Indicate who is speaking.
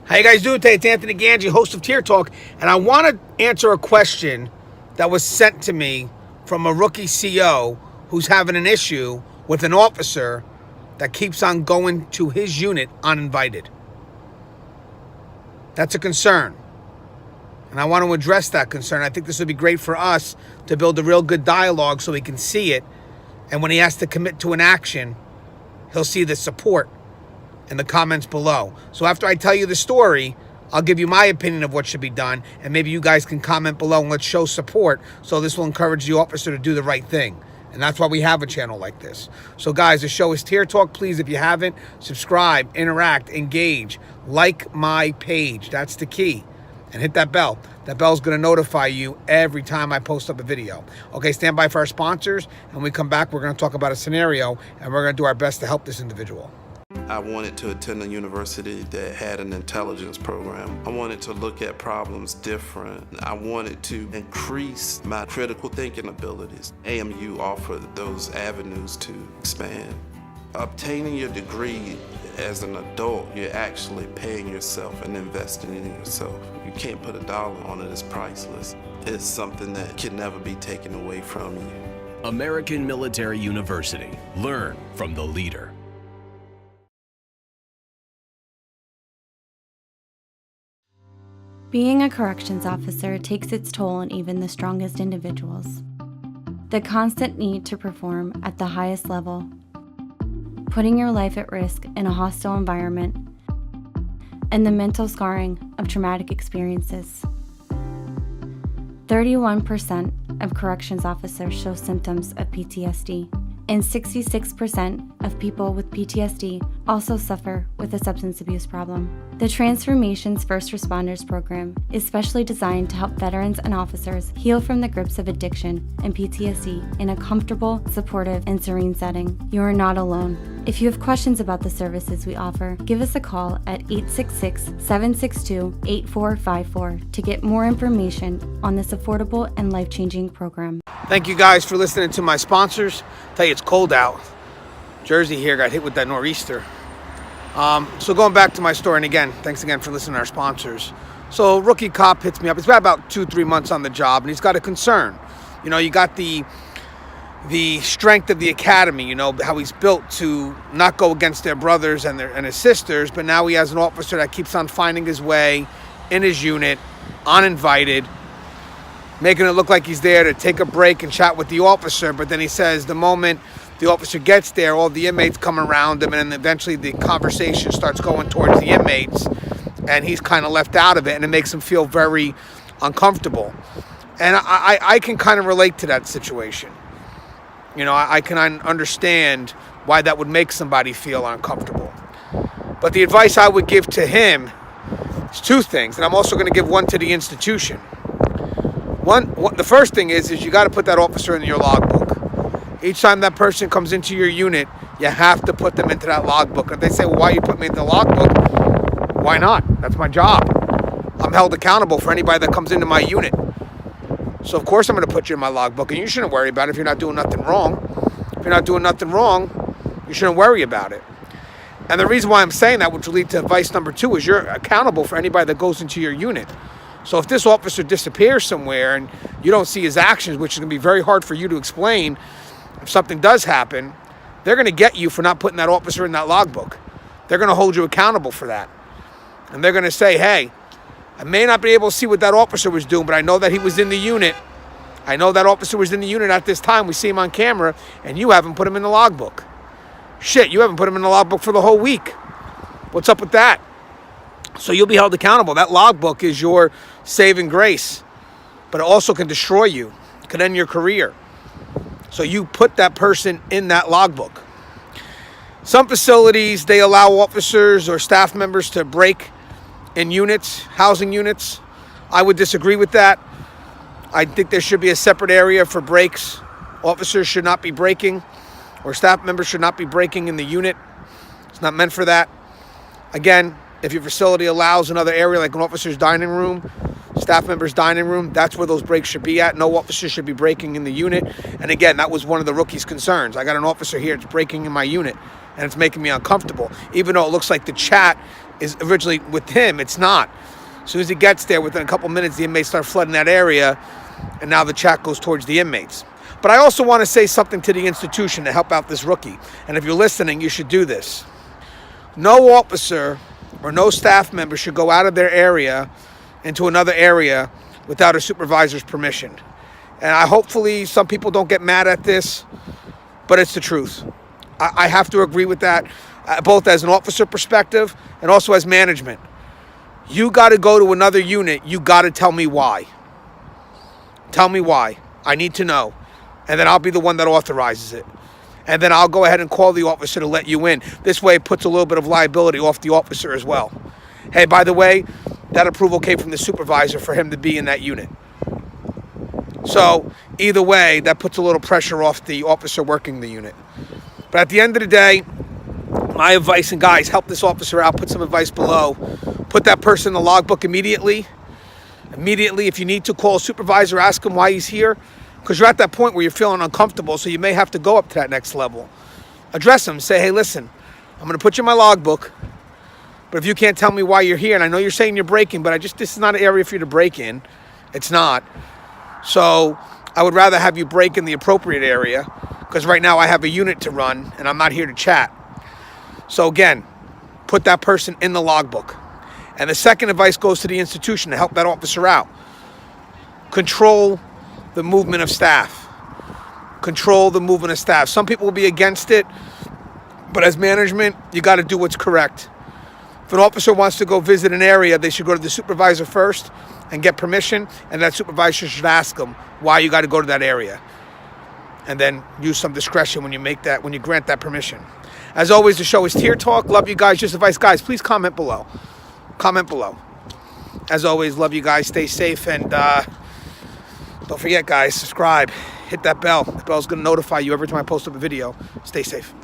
Speaker 1: How you guys doing today? It's Anthony Gangi, host of Tier Talk, and I want to answer a question that was sent to me from a rookie CO who's having an issue with an officer that keeps on going to his unit uninvited. That's a concern, and I want to address that concern. I think this would be great for us to build a real good dialogue so he can see it, and when he has to commit to an action, he'll see the support in the comments below. So after I tell you the story, I'll give you my opinion of what should be done, and maybe you guys can comment below and let's show support, so this will encourage the officer to do the right thing. And that's why we have a channel like this. So guys, the show is Tier Talk. Please, if you haven't, subscribe, interact, engage, like my page. That's the key. And hit that bell. That bell's going to notify you every time I post up a video. Okay, stand by for our sponsors. And when we come back, we're going to talk about a scenario, and we're going to do our best to help this individual.
Speaker 2: I wanted to attend a university that had an intelligence program. I wanted to look at problems different. I wanted to increase my critical thinking abilities. AMU offered those avenues to expand. Obtaining your degree as an adult, you're actually paying yourself and investing in yourself. You can't put a dollar on it, it's priceless. It's something that can never be taken away from you.
Speaker 3: American Military University. Learn from the leader.
Speaker 4: Being a corrections officer takes its toll on even the strongest individuals. The constant need to perform at the highest level, putting your life at risk in a hostile environment, and the mental scarring of traumatic experiences. 31% of corrections officers show symptoms of PTSD, and 66% of people with PTSD also suffer with a substance abuse problem. The Transformations First Responders program is specially designed to help veterans and officers heal from the grips of addiction and PTSD in a comfortable, supportive, and serene setting. You are not alone. If you have questions about the services we offer, give us a call at 866-762-8454 to get more information on this affordable and life-changing program.
Speaker 1: Thank you guys for listening to my sponsors. Tell you it's cold out. Jersey here got hit with that nor'easter. So going back to my story, and again, thanks again for listening to our sponsors. So rookie cop hits me up. He's about 2-3 months on the job, and he's got a concern. You know, you got the strength of the academy, you know, how he's built to not go against their brothers and his sisters, but now he has an officer that keeps on finding his way in his unit, uninvited, making it look like he's there to take a break and chat with the officer, but then he says the moment the officer gets there, all the inmates come around him, and then eventually the conversation starts going towards the inmates, and he's kind of left out of it, and it makes him feel very uncomfortable. And I can kind of relate to that situation. You know, I can understand why that would make somebody feel uncomfortable. But the advice I would give to him is two things, and I'm also going to give one to the institution. The first thing is you got to put that officer in your logbook. Each time that person comes into your unit, you have to put them into that logbook. And if they say, well, why you put me in the logbook? Why not? That's my job. I'm held accountable for anybody that comes into my unit. So of course I'm going to put you in my logbook, and you shouldn't worry about it if you're not doing nothing wrong. If you're not doing nothing wrong, you shouldn't worry about it. And the reason why I'm saying that, which will lead to advice number 2, is you're accountable for anybody that goes into your unit. So if this officer disappears somewhere and you don't see his actions, which is going to be very hard for you to explain, if something does happen, they're going to get you for not putting that officer in that logbook. They're going to hold you accountable for that. And they're going to say, hey, I may not be able to see what that officer was doing, but I know that he was in the unit. I know that officer was in the unit at this time. We see him on camera, and you haven't put him in the logbook. Shit, you haven't put him in the logbook for the whole week. What's up with that? So you'll be held accountable. That logbook is your saving grace, but it also can destroy you. It could end your career. So you put that person in that logbook. Some facilities, they allow officers or staff members to break in units, housing units. I would disagree with that. I think there should be a separate area for breaks. Officers should not be breaking, or staff members should not be breaking in the unit. It's not meant for that. Again, if your facility allows another area like an officer's dining room, staff member's dining room, that's where those breaks should be at. No officer should be breaking in the unit. And again, that was one of the rookie's concerns. I got an officer here that's breaking in my unit, and it's making me uncomfortable. Even though it looks like the chat is originally with him. It's not. As soon as he gets there, within a couple minutes, the inmates start flooding that area, and now the chat goes towards the inmates. But I also want to say something to the institution to help out this rookie. And if you're listening, you should do this. No officer or no staff member should go out of their area into another area without a supervisor's permission. And hopefully some people don't get mad at this, but it's the truth. I have to agree with that, both as an officer perspective and also as management. You got to go to another unit. You got to tell me why. Tell me why. I need to know. And then I'll be the one that authorizes it. And then I'll go ahead and call the officer to let you in. This way it puts a little bit of liability off the officer as well. Hey, by the way, that approval came from the supervisor for him to be in that unit. So either way, that puts a little pressure off the officer working the unit. But at the end of the day, my advice, and guys, help this officer out, put some advice below. Put that person in the logbook immediately. Immediately, if you need to, call a supervisor, ask him why he's here. Because you're at that point where you're feeling uncomfortable, so you may have to go up to that next level. Address him. Say, hey, listen, I'm going to put you in my logbook, but if you can't tell me why you're here, and I know you're saying you're breaking, but this is not an area for you to break in. It's not. So I would rather have you break in the appropriate area, because right now I have a unit to run, and I'm not here to chat. So again, put that person in the logbook. And the second advice goes to the institution to help that officer out. Control the movement of staff. Control the movement of staff. Some people will be against it, but as management, you got to do what's correct. If an officer wants to go visit an area, they should go to the supervisor first and get permission, and that supervisor should ask them why you got to go to that area. And then use some discretion when you grant that permission. As always, the show is Tier Talk. Love you guys. Just advice. Guys, please comment below. Comment below. As always, love you guys. Stay safe, and don't forget, guys, subscribe. Hit that bell. The bell's going to notify you every time I post up a video. Stay safe.